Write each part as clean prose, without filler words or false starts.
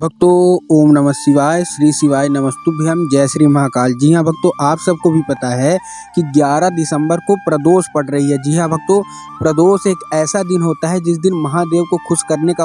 भक्तों, ओम नमः शिवाय, श्री शिवाय नमस्तुभ्यम, जय श्री महाकाल। जी हाँ भक्तों, आप सबको भी पता है कि 11 दिसंबर को प्रदोष पड़ रही है। जी हाँ भक्तों, प्रदोष एक ऐसा दिन होता है जिस दिन महादेव को खुश करने का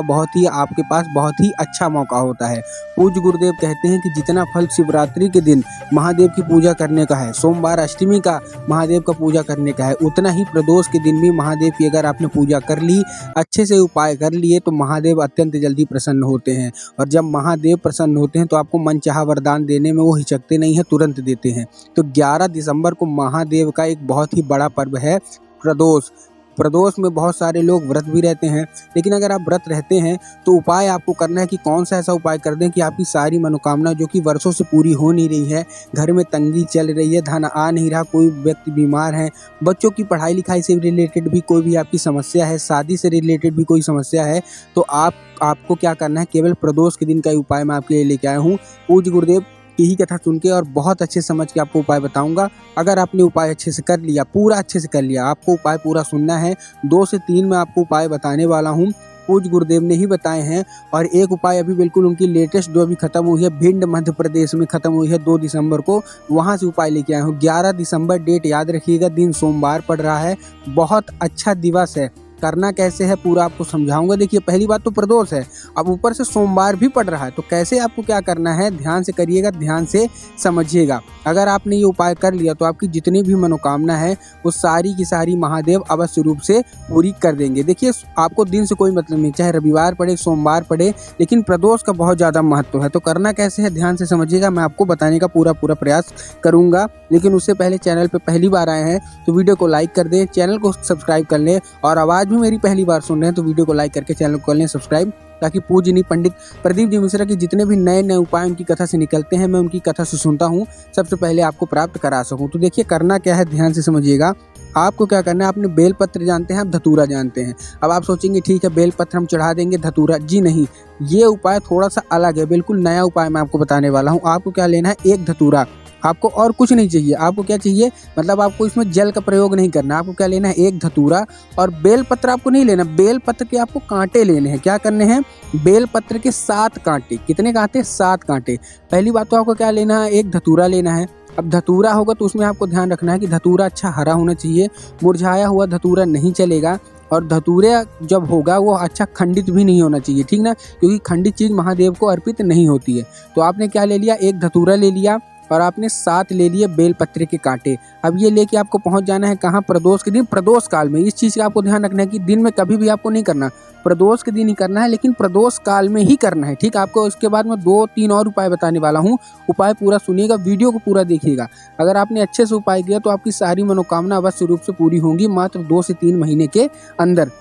आपके पास बहुत ही अच्छा मौका होता है। पूज्य गुरुदेव कहते हैं कि जितना फल शिवरात्रि के दिन महादेव की पूजा करने का है, सोमवार अष्टमी का महादेव का पूजा करने का है, उतना ही प्रदोष के दिन भी महादेव की अगर आपने पूजा कर ली, अच्छे से उपाय कर लिए, तो महादेव अत्यंत जल्दी प्रसन्न होते हैं। और जब महादेव प्रसन्न होते हैं तो आपको मनचाहा वरदान देने में वो हिचकते नहीं है, तुरंत देते हैं। तो 11 दिसंबर को महादेव का एक बहुत ही बड़ा पर्व है प्रदोष। प्रदोष में बहुत सारे लोग व्रत भी रहते हैं, लेकिन अगर आप व्रत रहते हैं तो उपाय आपको करना है कि कौन सा ऐसा उपाय कर दें कि आपकी सारी मनोकामना जो कि वर्षों से पूरी हो नहीं रही है, घर में तंगी चल रही है, धन आ नहीं रहा, कोई व्यक्ति बीमार है, बच्चों की पढ़ाई लिखाई से रिलेटेड भी कोई भी आपकी समस्या है, शादी से रिलेटेड भी कोई समस्या है, तो आपको क्या करना है, केवल प्रदोष के दिन का उपाय मैं आपके लिए लेके आया हूँ। पूज्य गुरुदेव की ही कथा सुन के और बहुत अच्छे समझ के आपको उपाय बताऊंगा। अगर आपने उपाय अच्छे से कर लिया, पूरा अच्छे से कर लिया, आपको उपाय पूरा सुनना है। 2 से 3 मैं आपको उपाय बताने वाला हूँ, पूज्य गुरुदेव ने ही बताए हैं। और एक उपाय अभी बिल्कुल उनकी लेटेस्ट जो अभी खत्म हुई है, भिंड मध्य प्रदेश में खत्म हुई है 2 दिसंबर को, वहाँ से उपाय लेके आया हूँ। 11 दिसंबर डेट याद रखिएगा, दिन सोमवार पड़ रहा है, बहुत अच्छा दिवस है। करना कैसे है पूरा आपको समझाऊंगा। देखिए, पहली बात तो प्रदोष है, अब ऊपर से सोमवार भी पड़ रहा है, तो कैसे आपको क्या करना है, ध्यान से करिएगा, ध्यान से समझिएगा। अगर आपने ये उपाय कर लिया तो आपकी जितनी भी मनोकामना है वो सारी की सारी महादेव अवश्य रूप से पूरी कर देंगे। देखिए, आपको दिन से कोई मतलब नहीं, चाहे रविवार पड़े, सोमवार पड़े, लेकिन प्रदोष का बहुत ज़्यादा महत्व है। तो करना कैसे है, ध्यान से समझिएगा, मैं आपको बताने का पूरा प्रयास करूँगा। लेकिन उससे पहले चैनल पर पहली बार आए हैं तो वीडियो को लाइक कर दें, चैनल को सब्सक्राइब कर लें, और आवाज़ भी मेरी पहली बार सुन रहे हैं तो वीडियो को लाइक करके चैनल को कर लें सब्सक्राइब, ताकि पूज्य पंडित प्रदीप जी मिश्रा के जितने भी नए नए उपाय उनकी कथा से निकलते हैं, मैं उनकी कथा से सुनता हूँ, सबसे पहले आपको प्राप्त करा सकूँ। तो देखिए, करना क्या है, ध्यान से समझिएगा। आपको क्या करना है, आपने बेलपत्र जानते हैं, आप धतूरा जानते हैं। अब आप सोचेंगे ठीक है, बेलपत्र हम चढ़ा देंगे, धतूरा जी नहीं, ये उपाय थोड़ा सा अलग है, बिल्कुल नया उपाय मैं आपको बताने वाला हूँ। आपको क्या लेना है, एक धतूरा, आपको और कुछ नहीं चाहिए। आपको क्या चाहिए, मतलब आपको इसमें जल का प्रयोग नहीं करना। आपको क्या लेना है, एक धतूरा, और बेलपत्र आपको नहीं लेना, बेलपत्र के आपको कांटे लेने हैं। क्या करने हैं, बेलपत्र के 7 कांटे। कितने कांटे, 7 कांटे। पहली बात तो आपको क्या लेना है, एक धतूरा लेना है। अब धतूरा होगा तो उसमें आपको ध्यान रखना है कि धतूरा अच्छा हरा होना चाहिए, मुरझाया हुआ धतूरा नहीं चलेगा। और धतूरा जब होगा वो अच्छा खंडित भी नहीं होना चाहिए, ठीक ना, क्योंकि खंडित चीज़ महादेव को अर्पित नहीं होती है। तो आपने क्या ले लिया, एक धतूरा ले लिया, और आपने 7 ले लिए बेलपत्र के कांटे। अब ये लेके आपको पहुंच जाना है कहाँ, प्रदोष के दिन, प्रदोष काल में। इस चीज़ का आपको ध्यान रखना है कि दिन में कभी भी आपको नहीं करना, प्रदोष के दिन ही करना है, लेकिन प्रदोष काल में ही करना है, ठीक। आपको उसके बाद मैं 2-3 और उपाय बताने वाला हूँ, उपाय पूरा सुनिएगा, वीडियो को पूरा देखिएगा। अगर आपने अच्छे से उपाय किया तो आपकी सारी मनोकामना अवश्य रूप से पूरी होंगी, मात्र 2 से 3 महीने के अंदर।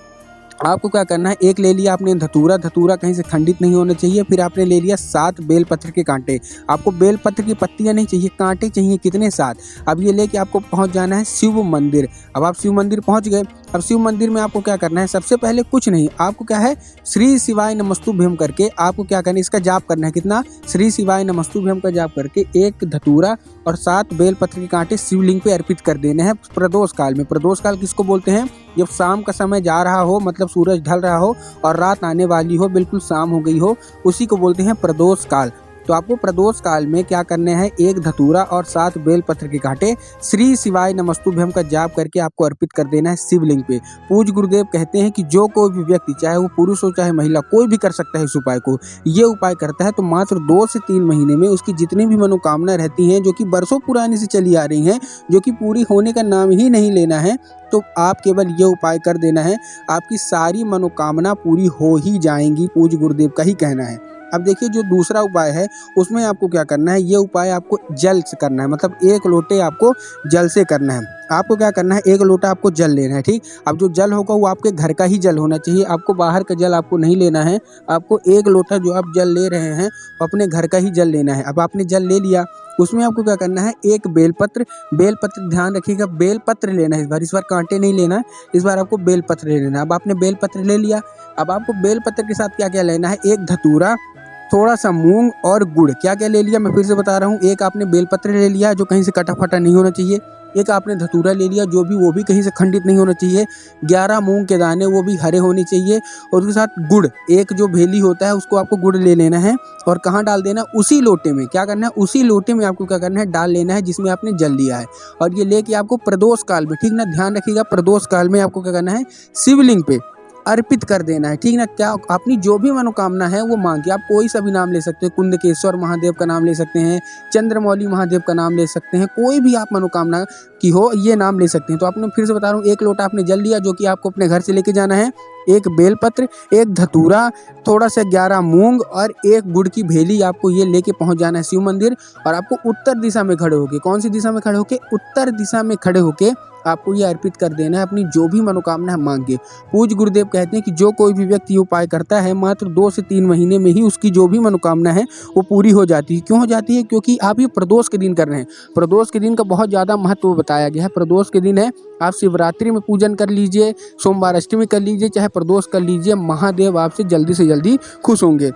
आपको क्या करना है, एक ले लिया आपने धतूरा, धतूरा कहीं से खंडित नहीं होना चाहिए। फिर आपने ले लिया 7 बेलपत्र के कांटे। आपको बेलपत्र की पत्तियां नहीं चाहिए, कांटे चाहिए। कितने, 7। अब ये लेके आपको पहुंच जाना है शिव मंदिर। अब आप शिव मंदिर पहुंच गए। अब शिव मंदिर में आपको क्या करना है, सबसे पहले कुछ नहीं, आपको क्या है, श्री शिवाय नमस्तुभ्यम करके आपको क्या करना है, इसका जाप करना है। कितना, श्री शिवाय नमस्तुभ्यम का जाप करके एक धतूरा और 7 बेलपत्र के कांटे शिवलिंग पे अर्पित कर देने हैं प्रदोष काल में। प्रदोष काल किसको बोलते हैं, जब शाम का समय जा रहा हो, मतलब सूरज ढल रहा हो और रात आने वाली हो, बिल्कुल शाम हो गई हो, उसी को बोलते हैं प्रदोष काल। तो आपको प्रदोष काल में क्या करने हैं, एक धतूरा और 7 बेलपत्र के कांटे श्री शिवाय नमस्तुभ्यम का जाप करके आपको अर्पित कर देना है शिवलिंग पे। पूज्य गुरुदेव कहते हैं कि जो कोई भी व्यक्ति, चाहे वो पुरुष हो चाहे महिला, कोई भी कर सकता है इस उपाय को। ये उपाय करता है तो मात्र 2 से 3 महीने में उसकी जितनी भी मनोकामना रहती हैं, जो कि बरसों पुरानी से चली आ रही हैं, जो कि पूरी होने का नाम ही नहीं लेना है, तो आप केवल ये उपाय कर देना है, आपकी सारी मनोकामना पूरी हो ही जाएंगी। पूज्य गुरुदेव का ही कहना है। अब देखिए, जो दूसरा उपाय है उसमें आपको क्या करना है, ये उपाय आपको जल से करना है, मतलब 1 लोटे आपको जल से करना है। आपको क्या करना है, 1 लोटा आपको जल लेना है, ठीक। अब जो जल होगा वो आपके घर का ही जल होना चाहिए, आपको बाहर का जल आपको नहीं लेना है। आपको 1 लोटा जो आप जल ले रहे हैं अपने घर का ही जल लेना है। अब आपने जल ले लिया, उसमें आपको क्या करना है, एक बेलपत्र, बेलपत्र ध्यान रखिएगा, बेलपत्र लेना है इस बार कांटे नहीं लेना है, इस बार आपको बेलपत्र ले लेना है। अब आपने बेलपत्र ले लिया, अब आपको बेलपत्र के साथ क्या क्या लेना है, एक धतूरा थोड़ा सा मूंग और गुड़। क्या क्या ले लिया मैं फिर से बता रहा हूँ। एक आपने बेलपत्र ले लिया जो कहीं से कटा फटा नहीं होना चाहिए। एक आपने धतूरा ले लिया जो भी वो भी कहीं से खंडित नहीं होना चाहिए। 11 मूंग के दाने वो भी हरे होने चाहिए। और उसके साथ गुड़, एक जो भेली होता है उसको आपको गुड़ ले लेना है। और कहाँ डाल देना, उसी लोटे में। क्या करना है, उसी लोटे में आपको क्या करना है, डाल लेना है जिसमें आपने जल लिया है। और ये लेके आपको प्रदोष काल में, ठीक ना, ध्यान रखिएगा, प्रदोष काल में आपको क्या करना है, शिवलिंग पे अर्पित कर देना है, ठीक ना। क्या अपनी जो भी मनोकामना है वो मांगिए। आप कोई सा भी नाम ले सकते हैं, कुंदकेश्वर महादेव का नाम ले सकते हैं, चंद्रमौली महादेव का नाम ले सकते हैं, कोई भी आप मनोकामना की हो ये नाम ले सकते हैं। तो आपने फिर से बता रहा हूँ, एक लोटा आपने जल लिया जो कि आपको अपने घर से लेके जाना है। एक बेलपत्र, एक धतूरा, थोड़ा सा 11 मूंग और एक गुड़ की भेली आपको ये लेके पहुंच जाना है शिव मंदिर। और आपको उत्तर दिशा में खड़े होके, कौन सी दिशा में खड़े होके, उत्तर दिशा में खड़े होके आपको ये अर्पित कर देना है अपनी जो भी मनोकामना है मांग के। पूज्य गुरुदेव कहते हैं कि जो कोई भी व्यक्ति ये उपाय करता है मात्र 2 से 3 महीने में ही उसकी जो भी मनोकामना है वो पूरी हो जाती है। क्यों हो जाती है? क्योंकि आप ये प्रदोष के दिन कर रहे हैं। प्रदोष के दिन का बहुत ज़्यादा महत्व बताया गया है। प्रदोष के दिन है, आप शिवरात्रि में पूजन कर लीजिए, सोमवार अष्टमी कर लीजिए, चाहे प्रदोष कर लीजिए, महादेव आपसे जल्दी से जल्दी खुश होंगे।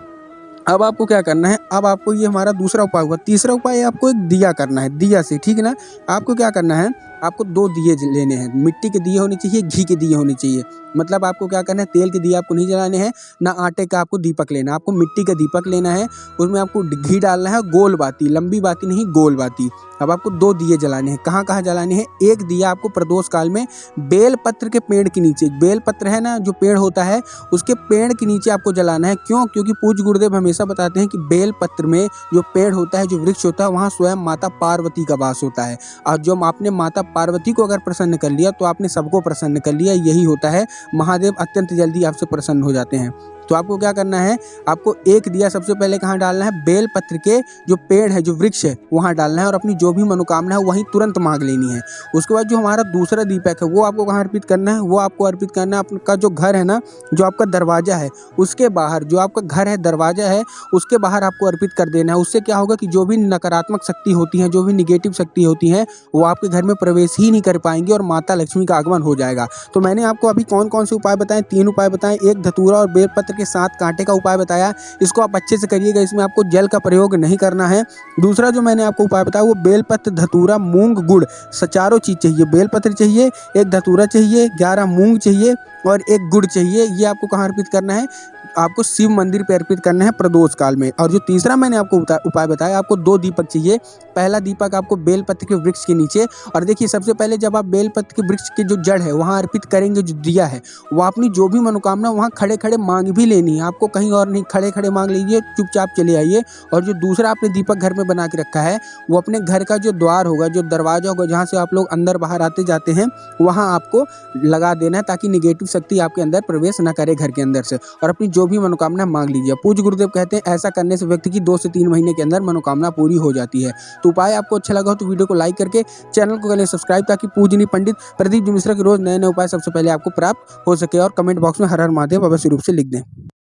अब आपको क्या करना है, अब आपको ये हमारा दूसरा उपाय हुआ। तीसरा उपाय आपको एक दिया करना है, दिया से, ठीक है ना। आपको क्या करना है, आपको 2 दिए लेने हैं। मिट्टी के दिए होने चाहिए, घी के दिए होने चाहिए। मतलब आपको क्या करना है, तेल के दिए आपको नहीं जलाने हैं, ना आटे का आपको दीपक लेना है, आपको मिट्टी का दीपक लेना है। उसमें आपको घी डालना है, गोल बाती, लंबी बाती नहीं, गोल बाती। अब आपको 2 दिए जलाने हैं। कहाँ कहाँ जलाने हैं? एक दिया आपको प्रदोष काल में बेल पत्र के पेड़ के नीचे, बेल पत्र है ना जो पेड़ होता है उसके पेड़ के नीचे आपको जलाना है। क्यों? क्योंकि पूज्य गुरुदेव हमेशा बताते हैं कि बेल पत्र में जो पेड़ होता है, जो वृक्ष होता है, वहाँ स्वयं माता पार्वती का वास होता है। और जो आपने माता पार्वती को अगर प्रसन्न कर लिया तो आपने सबको प्रसन्न कर लिया। यही होता है, महादेव अत्यंत जल्दी आपसे प्रसन्न हो जाते हैं। तो आपको क्या करना है, आपको एक दिया सबसे पहले कहाँ डालना है, बेल पत्र के जो पेड़ है, जो वृक्ष है, वहाँ डालना है। और अपनी जो भी मनोकामना है वहीं तुरंत मांग लेनी है। उसके बाद जो हमारा दूसरा दीपक है वो आपको कहाँ अर्पित करना है, वो आपको अर्पित करना है आपका जो घर है ना, जो आपका दरवाजा है उसके बाहर, जो आपका घर है दरवाजा है उसके बाहर आपको अर्पित कर देना है। उससे क्या होगा कि जो भी नकारात्मक शक्ति होती है, जो भी निगेटिव शक्ति होती है, वो आपके घर में प्रवेश ही नहीं कर पाएंगी और माता लक्ष्मी का आगमन हो जाएगा। तो मैंने आपको अभी कौन कौन से उपाय बताए, 3 उपाय बताए। एक धतूरा और बेलपत्र के साथ कांटे का उपाय बताया, इसको आप अच्छे से करिएगा, इसमें आपको जल का प्रयोग नहीं करना है। दूसरा जो मैंने आपको उपाय बताया वो बेलपत्र, धतूरा, मूंग, गुड़, चारों चीज चाहिए। बेलपत्र चाहिए, एक धतूरा चाहिए, 11 मूंग चाहिए और एक गुड़ चाहिए। ये आपको कहाँ अर्पित करना है, आपको शिव मंदिर पे अर्पित करना है प्रदोष काल में। और जो तीसरा मैंने आपको उपाय बताया, आपको 2 दीपक चाहिए। पहला दीपक आपको बेलपत्र के वृक्ष के नीचे। और देखिए सबसे पहले जब आप बेलपत्र के वृक्ष के जो जड़ है वहाँ अर्पित करेंगे, जो दिया है, वो अपनी जो भी मनोकामना वहाँ खड़े खड़े मांग भी लेनी है। आपको कहीं और नहीं, खड़े खड़े मांग लीजिए, चुपचाप चले आइए। और जो दूसरा आपने दीपक घर में बना के रखा है वो अपने घर का जो द्वार होगा, जो दरवाजा होगा, जहाँ से आप लोग अंदर बाहर आते जाते हैं, वहाँ आपको लगा देना है ताकि निगेटिव शक्ति आपके अंदर प्रवेश न करे घर के अंदर से। और अपनी जो भी मनोकामना मांग लीजिए। पूज्य गुरुदेव कहते हैं ऐसा करने से व्यक्ति की 2 से 3 महीने के अंदर मनोकामना पूरी हो जाती है। तो उपाय आपको अच्छा लगा हो तो वीडियो को लाइक करके चैनल को करें सब्सक्राइब, ताकि पूजनीय पंडित प्रदीप जी मिश्रा के रोज नए नए उपाय सबसे पहले आपको प्राप्त हो सके। और कमेंट बॉक्स में हर हर महादेव अवश्य रूप से लिख दें।